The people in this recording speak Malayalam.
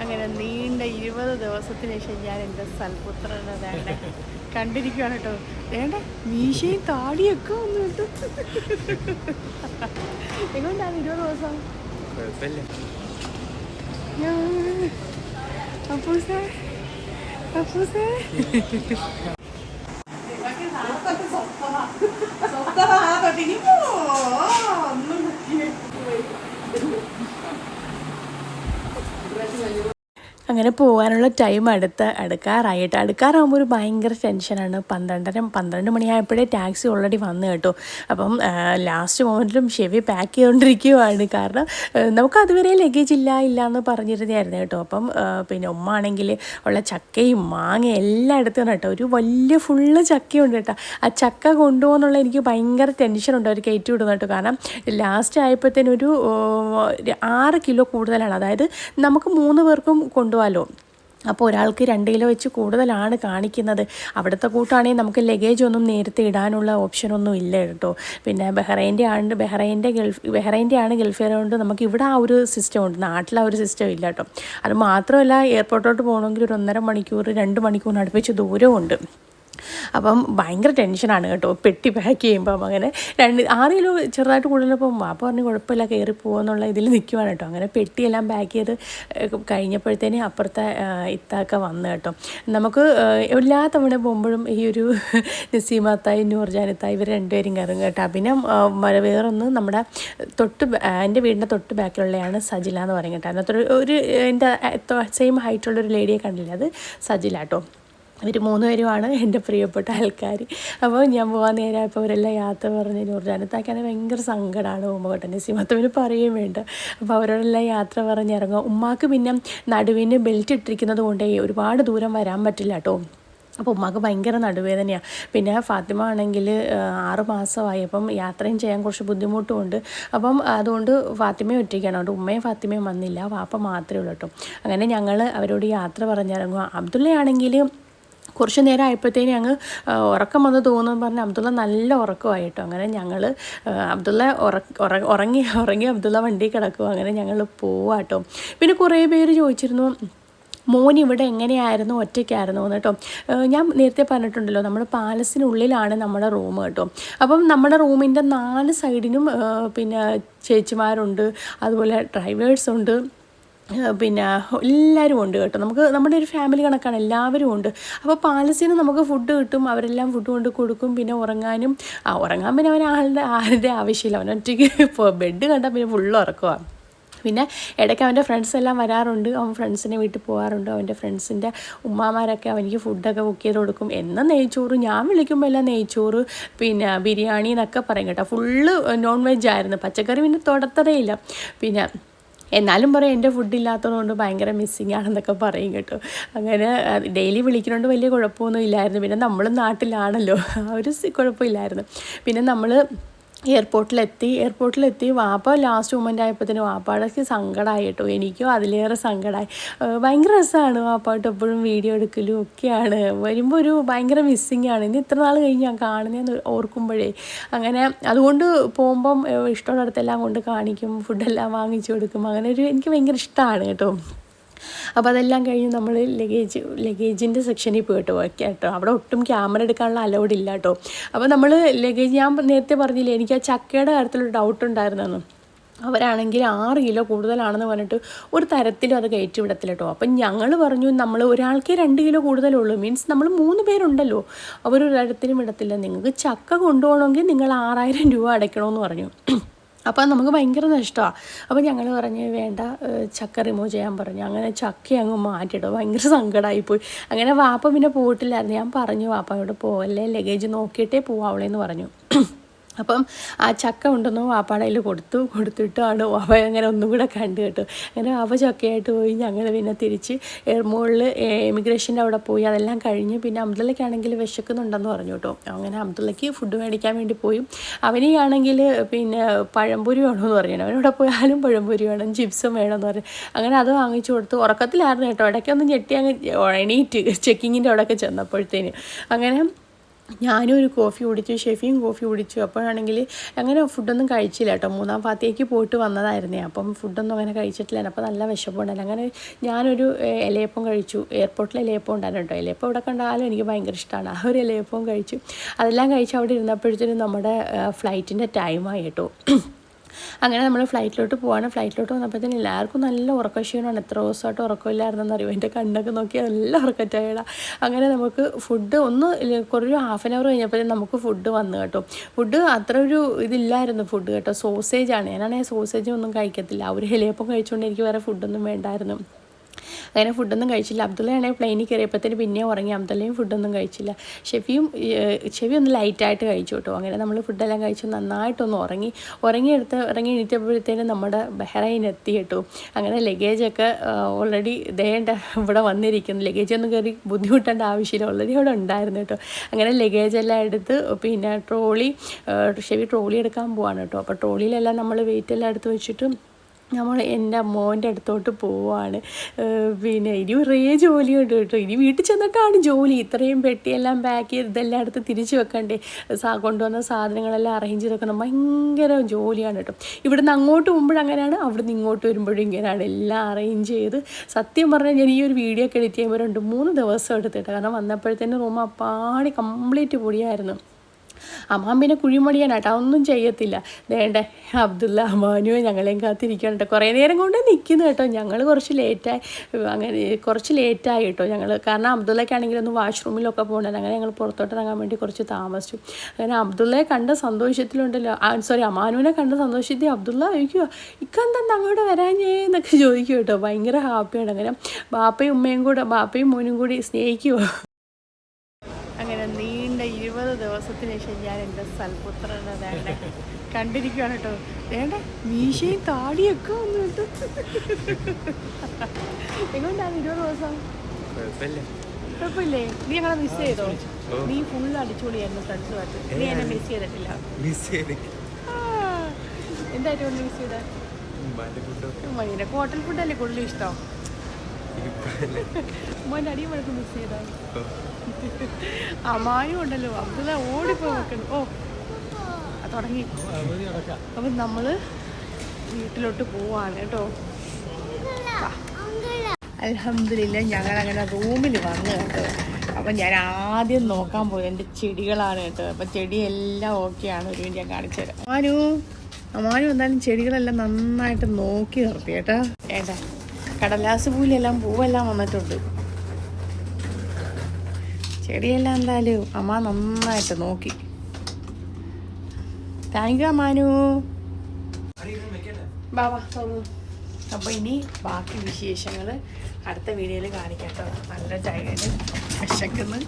അങ്ങനെ നീണ്ട 20 ദിവസത്തിന് ശേഷം ഞാൻ എൻ്റെ സൽപുത്രനെ വേണ്ട കണ്ടിരിക്കുകയാണ് കേട്ടോ. വേണ്ട മീശയും താടിയൊക്കെ വന്നു കേട്ടോ. എങ്ങോട്ടാണ് 20 ദിവസം? അപ്പൂസേ അപ്പൂസേ അങ്ങനെ പോകാനുള്ള ടൈം അടുക്കാറാകുമ്പോൾ ഒരു ഭയങ്കര ടെൻഷനാണ്. 12 മണിയായപ്പോഴേ ടാക്സി ഓൾറെഡി വന്നു കേട്ടോ. അപ്പം ലാസ്റ്റ് മൊമെൻറ്റിലും ഷെവി പാക്ക് ചെയ്തുകൊണ്ടിരിക്കുകയാണ്. കാരണം നമുക്ക് അതുവരെ ലഗേജ് ഇല്ല എന്ന് പറഞ്ഞിരുന്നായിരുന്നു കേട്ടോ. അപ്പം പിന്നെ ഉമ്മ ആണെങ്കിൽ ഉള്ള ചക്കയും മാങ്ങയും എല്ലാം എടുത്താണ് കേട്ടോ. ഒരു വലിയ ഫുള്ള് ചക്കയുണ്ട് കേട്ടോ. ആ ചക്ക കൊണ്ടുപോകുന്നുള്ള എനിക്ക് ഭയങ്കര ടെൻഷനുണ്ട് അവർ കയറ്റി വിടുന്നു കേട്ടോ. കാരണം ലാസ്റ്റ് ആയപ്പോഴത്തേനും ഒരു 6 കിലോ കൂടുതലാണ്. അതായത് നമുക്ക് 3 പേർക്കും കൊണ്ടുപോകാമല്ലോ. അപ്പോൾ ഒരാൾക്ക് 2 കിലോ വെച്ച് കൂടുതലാണ് കാണിക്കുന്നത്. അവിടുത്തെ കൂട്ടാണെങ്കിൽ നമുക്ക് ലഗേജ് ഒന്നും നേരത്തെ ഇടാനുള്ള ഓപ്ഷനൊന്നും ഇല്ല കേട്ടോ. പിന്നെ ബഹ്റൈൻ്റെ ആണ് ഗൾഫിയർ കൊണ്ട് നമുക്ക് ഇവിടെ ആ ഒരു സിസ്റ്റം ഉണ്ട്, നാട്ടിൽ ആ ഒരു സിസ്റ്റം ഇല്ല കേട്ടോ. അത് മാത്രമല്ല എയർപോർട്ടോട്ട് പോകണമെങ്കിൽ ഒരു 1.5 മണിക്കൂർ 2 മണിക്കൂർ അടുപ്പിച്ച് ദൂരമുണ്ട്. അപ്പം ഭയങ്കര ടെൻഷനാണ് കേട്ടോ പെട്ടി പാക്ക് ചെയ്യുമ്പം. അങ്ങനെ 6 കിലോ ചെറുതായിട്ട് കൂടുതലപ്പം അപ്പോൾ പറഞ്ഞ് കുഴപ്പമില്ല കയറി പോകുമെന്നുള്ള ഇതിൽ നിൽക്കുവാണ് കേട്ടോ. അങ്ങനെ പെട്ടിയെല്ലാം പാക്ക് ചെയ്ത് കഴിഞ്ഞപ്പോഴത്തേന് അപ്പുറത്തെ ഇത്താക്ക വന്ന് കേട്ടോ. നമുക്ക് എല്ലാ തവണ പോകുമ്പോഴും ഈ ഒരു നസീമത്തായി നൂർജാനത്തായി ഇവർ രണ്ടുപേരും കയറും കേട്ടോ. പിന്നെ വേറൊന്ന് നമ്മുടെ എൻ്റെ വീടിൻ്റെ തൊട്ട് ബാക്കിലുള്ളതാണ് സജില എന്ന് പറയും കേട്ടോ. അതിനകത്തൊരു എൻ്റെ സെയിം ഹൈറ്റുള്ളൊരു ലേഡിയെ കണ്ടില്ല, അത് സജില കേട്ടോ. ഇവർ 3 പേരുമാണ് എൻ്റെ പ്രിയപ്പെട്ട ആൾക്കാർ. അപ്പോൾ ഞാൻ പോകാൻ നേരമായപ്പോൾ അവരെല്ലാം യാത്ര പറഞ്ഞ് നൂർജാനത്താക്കാണെങ്കിൽ ഭയങ്കര സങ്കടമാണ്. ഉമ്മ നസീമത്തവന് പറയുകയും വേണ്ട. അപ്പോൾ അവരോടെല്ലാം യാത്ര പറഞ്ഞിറങ്ങും. ഉമ്മാക്ക് പിന്നെ നടുവിന് ബെൽറ്റ് ഇട്ടിരിക്കുന്നത് കൊണ്ടേ ഒരുപാട് ദൂരം വരാൻ പറ്റില്ല കേട്ടോ. അപ്പോൾ ഉമ്മാക്ക് ഭയങ്കര നടുവേദനയാണ്. പിന്നെ ഫാത്തിമ ആണെങ്കിൽ 6 മാസമായി. അപ്പം യാത്രയും ചെയ്യാൻ കുറച്ച് ബുദ്ധിമുട്ടുമുണ്ട്. അപ്പം അതുകൊണ്ട് ഫാത്തിമയും ഒറ്റയ്ക്കാണ്. അതുകൊണ്ട് ഉമ്മയും ഫാത്തിമയും വന്നില്ല, വാപ്പ മാത്രമേ ഉള്ളൂ കേട്ടോ. അങ്ങനെ ഞങ്ങൾ അവരോട് യാത്ര പറഞ്ഞിറങ്ങുക. അബ്ദുള്ളയാണെങ്കിൽ കുറച്ച് നേരം ആയപ്പോഴത്തേനും ഞങ്ങൾ ഉറക്കം വന്ന് തോന്നുന്നു പറഞ്ഞ് അബ്ദുള്ള നല്ല ഉറക്കമായിട്ടോ. അങ്ങനെ ഞങ്ങൾ അബ്ദുള്ള ഉറങ്ങി അബ്ദുള്ള വണ്ടി കിടക്കുക. അങ്ങനെ ഞങ്ങൾ പോവാട്ടോ. പിന്നെ കുറേ പേര് ചോദിച്ചിരുന്നു മോൻ ഇവിടെ എങ്ങനെയായിരുന്നു, ഒറ്റയ്ക്കായിരുന്നു കേട്ടോ. ഞാൻ നേരത്തെ പറഞ്ഞിട്ടുണ്ടല്ലോ നമ്മുടെ പാലസിനുള്ളിലാണ് നമ്മുടെ റൂം കേട്ടോ. അപ്പം നമ്മുടെ റൂമിൻ്റെ 4 സൈഡിനും പിന്നെ ചേച്ചിമാരുണ്ട്, അതുപോലെ ഡ്രൈവേഴ്സുണ്ട്, പിന്നെ എല്ലാവരും ഉണ്ട് കേട്ടോ. നമുക്ക് നമ്മുടെ ഒരു ഫാമിലി കണക്കാണ്, എല്ലാവരും ഉണ്ട്. അപ്പോൾ പാലസിന് നമുക്ക് ഫുഡ് കിട്ടും, അവരെല്ലാം ഫുഡ് കൊണ്ട് കൊടുക്കും. പിന്നെ ഉറങ്ങാൻ പിന്നെ ആരുടെ ആവശ്യമില്ല. അവൻ ഒറ്റയ്ക്ക് ഇപ്പോൾ ബെഡ് കണ്ടാൽ പിന്നെ ഫുള്ള് ഉറക്കമാണ്. പിന്നെ ഇടയ്ക്ക് അവൻ്റെ ഫ്രണ്ട്സ് എല്ലാം വരാറുണ്ട്. അവൻ ഫ്രണ്ട്സിനെ വീട്ടിൽ പോകാറുണ്ട്. അവൻ്റെ ഫ്രണ്ട്സിൻ്റെ ഉമ്മാമാരൊക്കെ അവനിക്ക് ഫുഡൊക്കെ കുക്ക് ചെയ്ത് കൊടുക്കും. എന്നും നെയ്ച്ചോറ്, ഞാൻ വിളിക്കുമ്പോൾ എല്ലാം നെയ്ച്ചോറ് പിന്നെ ബിരിയാണി എന്നൊക്കെ പറയും കേട്ടോ. ഫുള്ള് നോൺ വെജ് ആയിരുന്നു, പച്ചക്കറി പിന്നെ തൊടത്തതേയില്ല. പിന്നെ എന്നാലും പറയും എൻ്റെ ഫുഡ് ഇല്ലാത്തതുകൊണ്ട് ഭയങ്കര മിസ്സിങ് ആണെന്നൊക്കെ പറയും കേട്ടോ. അങ്ങനെ ഡെയിലി വിളിക്കുന്നതുകൊണ്ട് വലിയ കുഴപ്പമൊന്നും ഇല്ലായിരുന്നു. പിന്നെ നമ്മളും നാട്ടിലാണല്ലോ, ആ ഒരു കുഴപ്പമില്ലായിരുന്നു. പിന്നെ നമ്മൾ എയർപോർട്ടിലെത്തി വാപ്പ ലാസ്റ്റ് മൊമെൻ്റ് ആയപ്പോഴത്തേനും വാപ്പാടേക്ക് സങ്കടമായി കേട്ടോ. എനിക്കും അതിലേറെ സങ്കടമായി. ഭയങ്കര രസമാണ് വാപ്പായിട്ട് എപ്പോഴും വീഡിയോ എടുക്കലും ഒക്കെയാണ്. വരുമ്പോൾ ഒരു ഭയങ്കര മിസ്സിങ് ആണ്. ഇനി ഇത്ര നാൾ കഴിഞ്ഞ് ഞാൻ കാണുന്നതെന്ന് ഓർക്കുമ്പോഴേ. അങ്ങനെ അതുകൊണ്ട് പോകുമ്പം ഇഷ്ടമുള്ളിടത്തെല്ലാം കൊണ്ട് കാണിക്കും, ഫുഡെല്ലാം വാങ്ങിച്ചു കൊടുക്കും. അങ്ങനെ എനിക്ക് ഭയങ്കര ഇഷ്ടമാണ് കേട്ടോ. അപ്പോൾ അതെല്ലാം കഴിഞ്ഞ് നമ്മൾ ലഗേജിൻ്റെ സെക്ഷനിൽ പോയിട്ട് കേട്ടോ. അവിടെ ഒട്ടും ക്യാമറ എടുക്കാനുള്ള അലൗഡ് ഇല്ല കേട്ടോ. അപ്പോൾ നമ്മൾ ലഗേജ്, ഞാൻ നേരത്തെ പറഞ്ഞില്ലേ എനിക്ക് ആ ചക്കയുടെ കാര്യത്തിലൊരു ഡൗട്ട് ഉണ്ടായിരുന്നെന്ന്. അവരാണെങ്കിൽ 6 കിലോ കൂടുതലാണെന്ന് പറഞ്ഞിട്ട് ഒരു തരത്തിലും അത് കയറ്റി വിടത്തില്ല കേട്ടോ. അപ്പം ഞങ്ങൾ പറഞ്ഞു നമ്മൾ ഒരാൾക്ക് 2 കിലോ കൂടുതലുള്ളൂ, മീൻസ് നമ്മൾ 3 പേരുണ്ടല്ലോ, അവരൊരു തരത്തിലും വിടത്തില്ല. നിങ്ങൾക്ക് ചക്ക കൊണ്ടുപോകണമെങ്കിൽ നിങ്ങൾ 6000 രൂപ അടയ്ക്കണമെന്ന് പറഞ്ഞു. അപ്പോൾ നമുക്ക് ഭയങ്കര നഷ്ടമാണ്. അപ്പോൾ ഞങ്ങൾ പറഞ്ഞ് വേണ്ട, ചക്ക റിമൂവ് ചെയ്യാൻ പറഞ്ഞു. അങ്ങനെ ചക്ക അങ്ങ് മാറ്റിയിട്ടോ. ഭയങ്കര സങ്കടമായിപ്പോയി. അങ്ങനെ വാപ്പ പിന്നെ പോയിട്ടില്ലായിരുന്നു. ഞാൻ പറഞ്ഞു വാപ്പയോട് പോവല്ലേ, ലഗേജ് നോക്കിയിട്ടേ പോവാവളേന്ന് പറഞ്ഞു. അപ്പം ആ ചക്ക ഉണ്ടെന്ന് വാപ്പാടയിൽ കൊടുത്തിട്ടാണ് വാപ്പ അങ്ങനെ ഒന്നും കൂടെ കണ്ടു കേട്ടോ. അങ്ങനെ വാപ്പ ചക്കയായിട്ട് പോയി. ഞങ്ങൾ പിന്നെ തിരിച്ച് എയർമോളിൽ ഇമിഗ്രേഷൻ്റെ അവിടെ പോയി. അതെല്ലാം കഴിഞ്ഞ് പിന്നെ അബ്ദുള്ളയ്ക്കാണെങ്കിൽ വിശക്കുന്നുണ്ടെന്ന് പറഞ്ഞു കേട്ടോ. അങ്ങനെ അബ്ദുള്ളയ്ക്ക് ഫുഡ് മേടിക്കാൻ വേണ്ടി പോയി. അവനെയാണെങ്കിൽ പിന്നെ പഴംപൊരി വേണമെന്ന് പറഞ്ഞു. അവനവിടെ പോയാലും പഴംപൊരി വേണം, ചിപ്സും വേണമെന്ന് പറഞ്ഞു. അങ്ങനെ അത് വാങ്ങിച്ചു കൊടുത്തു. ഉറക്കത്തിലായിരുന്നു കേട്ടോ. ഇടയ്ക്കൊന്ന് ഞെട്ടി അങ്ങ് എണീറ്റ് ചെക്കിങ്ങിൻ്റെ അവിടെയൊക്കെ ചെന്നപ്പോഴത്തേന്. അങ്ങനെ ഞാനും ഒരു കോഫി കുടിച്ചു, ഷെഫിയും കോഫി കുടിച്ചു. അപ്പോഴാണെങ്കിൽ അങ്ങനെ ഫുഡൊന്നും കഴിച്ചില്ല കേട്ടോ. 3-ാം ഭാഗത്തേക്ക് പോയിട്ട് വന്നതായിരുന്നേ, അപ്പം ഫുഡൊന്നും അങ്ങനെ കഴിച്ചിട്ടില്ല. അപ്പോൾ നല്ല വിശപ്പുണ്ടായിരുന്നു. അങ്ങനെ ഞാനൊരു ഇലയപ്പം കഴിച്ചു. എയർപോർട്ടിൽ ഇലയപ്പം ഉണ്ടായിരുന്നു കേട്ടോ. ഇലയപ്പം ഇവിടെ കണ്ടാലും എനിക്ക് ഭയങ്കര ഇഷ്ടമാണ്. ആ ഒരു ഇലയപ്പം കഴിച്ചു. അതെല്ലാം കഴിച്ച് അവിടെ ഇരുന്നപ്പോഴത്തേനും നമ്മുടെ ഫ്ലൈറ്റിൻ്റെ ടൈമായി കേട്ടോ. അങ്ങനെ നമ്മൾ ഫ്ലൈറ്റിലോട്ട് പോവാണ്. ഫ്ലൈറ്റിലോട്ട് വന്നപ്പോഴത്തേനും എല്ലാവർക്കും നല്ല ഉറക്കക്ഷീണമാണ്. എത്ര ദിവസമായിട്ട് ഉറക്കമില്ലായിരുന്നെന്ന് അറിയുമോ. എൻ്റെ കണ്ണൊക്കെ നോക്കിയാൽ നല്ല ഉറക്കറ്റായടാ. അങ്ങനെ നമുക്ക് ഫുഡ് കുറേ ഹാഫ് ആൻ അവർ കഴിഞ്ഞപ്പോഴത്തേനും നമുക്ക് ഫുഡ് വന്നു കേട്ടോ. ഫുഡ് അത്ര ഒരു ഇതില്ലായിരുന്നു ഫുഡ് കേട്ടോ. സോസേജാണ്. ഞാനാണെങ്കിൽ സോസേജ് ഒന്നും കഴിക്കത്തില്ല. ഒരു ഇലയപ്പം കഴിച്ചുകൊണ്ട് എനിക്ക് വേറെ ഫുഡൊന്നും വേണ്ടായിരുന്നു. അങ്ങനെ ഫുഡൊന്നും കഴിച്ചില്ല. അബ്ദുള്ളയാണെങ്കിൽ പ്ലെയിനിൽ കയറിയപ്പോഴത്തേന് പിന്നെ ഉറങ്ങി. അബ്ദുള്ളയും ഫുഡൊന്നും കഴിച്ചില്ല. ഷെഫി ഒന്ന് ലൈറ്റായിട്ട് കഴിച്ചു കേട്ടോ. അങ്ങനെ നമ്മൾ ഫുഡെല്ലാം കഴിച്ച് നന്നായിട്ടൊന്ന് ഇറങ്ങി എണീറ്റപ്പോഴത്തേനും നമ്മുടെ ബഹ്റൈൻ എത്തി കേട്ടോ. അങ്ങനെ ലഗേജൊക്കെ ഓൾറെഡി ദേണ്ട ഇവിടെ വന്നിരിക്കുന്നു. ലഗേജൊന്നും കയറി ബുദ്ധിമുട്ടേണ്ട ആവശ്യമില്ല, ഓൾറെഡി അവിടെ ഉണ്ടായിരുന്നു കേട്ടോ. അങ്ങനെ ലഗേജെല്ലാം എടുത്ത് പിന്നെ ഷെഫി ട്രോളി എടുക്കാൻ പോവാണ് കേട്ടോ. അപ്പോൾ ട്രോളിയിലെല്ലാം നമ്മൾ വെയിറ്റെല്ലാം എടുത്ത് വെച്ചിട്ട് നമ്മൾ എൻ്റെ മോൻ്റെ അടുത്തോട്ട് പോവാണ്. പിന്നെ ഇനി കുറേ ജോലിയുണ്ട് കേട്ടോ. ഇനി വീട്ടിൽ ചെന്നിട്ടാണ് ജോലി. ഇത്രയും പെട്ടിയെല്ലാം പാക്ക് ചെയ്ത് ഇതെല്ലാം എടുത്ത് തിരിച്ച് വെക്കണ്ടേ, കൊണ്ടുവന്ന സാധനങ്ങളെല്ലാം അറേഞ്ച് ചെയ്ത് വെക്കണം. ഭയങ്കര ജോലിയാണ് കേട്ടോ. ഇവിടുന്ന് അങ്ങോട്ട് പോകുമ്പോഴങ്ങനെയാണ്, അവിടുന്ന് ഇങ്ങോട്ട് വരുമ്പോഴും ഇങ്ങനെയാണ്. എല്ലാം അറേഞ്ച് ചെയ്ത് സത്യം പറഞ്ഞാൽ ഞാൻ ഈ ഒരു വീഡിയോ ഒക്കെ എഡിറ്റ് ചെയ്യുമ്പോൾ 2-3 ദിവസം എടുത്തിട്ട്. കാരണം വന്നപ്പോഴത്തേനും റൂം അപ്പാടി കംപ്ലീറ്റ് പൊടിയായിരുന്നു. അമ്മാമ്പിനെ കുഴിമടിയാനായിട്ട് അതൊന്നും ചെയ്യത്തില്ല. വേണ്ടേ അബ്ദുള്ള അമ്മാനുവെ ഞങ്ങളെയും കാത്തിരിക്കണം കേട്ടോ. കുറേ നേരം കൊണ്ട് നിൽക്കുന്നു കേട്ടോ. ഞങ്ങൾ കുറച്ച് ലേറ്റായി കേട്ടോ ഞങ്ങൾ. കാരണം അബ്ദുള്ളയ്ക്കാണെങ്കിൽ ഒന്ന് വാഷ്റൂമിലൊക്കെ പോകണ്ടല്ലോ. അങ്ങനെ ഞങ്ങൾ പുറത്തോട്ട് ഇറങ്ങാൻ വേണ്ടി കുറച്ച് താമസിച്ചു. അങ്ങനെ അബ്ദുള്ളയെ കണ്ട സന്തോഷത്തിലുണ്ടല്ലോ, അമ്മാനുവിനെ കണ്ട സന്തോഷത്തിൽ അബ്ദുള്ള ചോദിക്കുക, ഇക്കെന്താ അങ്ങോട്ട് വരാഞ്ഞേ എന്നൊക്കെ ചോദിക്കും കേട്ടോ. ഭയങ്കര ഹാപ്പിയാണ്. അങ്ങനെ ബാപ്പയും മോനും കൂടി സ്നേഹിക്കുമോ. അങ്ങനെ നീണ്ട 20 ദിവസത്തിന് ശേഷം ഞാൻ എൻ്റെ സൽപുത്രനെ വേണ്ട കണ്ടിരിക്കുകയാണ് കേട്ടോ. വേണ്ട മീശയും താടിയൊക്കെ വന്നിട്ട് എങ്ങോട്ടാണ് 20 ദിവസം? കുഴപ്പമില്ലേ? നീ ഞങ്ങളെ മിസ് ചെയ്തോ? നീ ഫുൾ അടിച്ചുപൊളിയായിരുന്നു ഫ്രണ്ട്സുമായിട്ട്. നീ എന്നെ മിസ് ചെയ്തിട്ടില്ല. എന്തായിട്ടും മിസ് ചെയ്തേ? നിനക്ക് ഹോട്ടൽ ഫുഡല്ലേ കൂടുതലും ഇഷ്ടം? മോൻ്റെ അടിയും വഴക്ക് മിസ് ചെയ്തോ? അമ്മാനും ഉണ്ടല്ലോ, അബ്ദുള്ള ഓടിപ്പോയി വെക്കണം. തുടങ്ങി. അപ്പം നമ്മൾ വീട്ടിലോട്ട് പോവാണ് കേട്ടോ. അൽഹംദുലില്ലാ ഞങ്ങളങ്ങനെ റൂമിൽ വന്നു കേട്ടോ. അപ്പം ഞാൻ ആദ്യം നോക്കാൻ പോയത് എൻ്റെ ചെടികളാണ് കേട്ടോ. അപ്പം ചെടിയെല്ലാം ഓക്കെയാണ്. ഒരു ഞാൻ കാണിച്ചു തരാം. അമ്മാനു എന്തായാലും ചെടികളെല്ലാം നന്നായിട്ട് നോക്കി നിർത്തി കേട്ടോ. ഏട്ടാ കടലാസ് പൂവെല്ലാം വന്നിട്ടുണ്ട്. ചെടിയെല്ലാം എന്തായാലും അമ്മ നന്നായിട്ട് നോക്കി. താങ്ക് യു അമ്മാനു. ബാബാ. അപ്പോൾ ഇനി ബാക്കി വിശേഷങ്ങൾ അടുത്ത വീഡിയോയിൽ കാണിക്കാം കേട്ടോ. നല്ല ചായയിൽ വിശക്കുന്നു.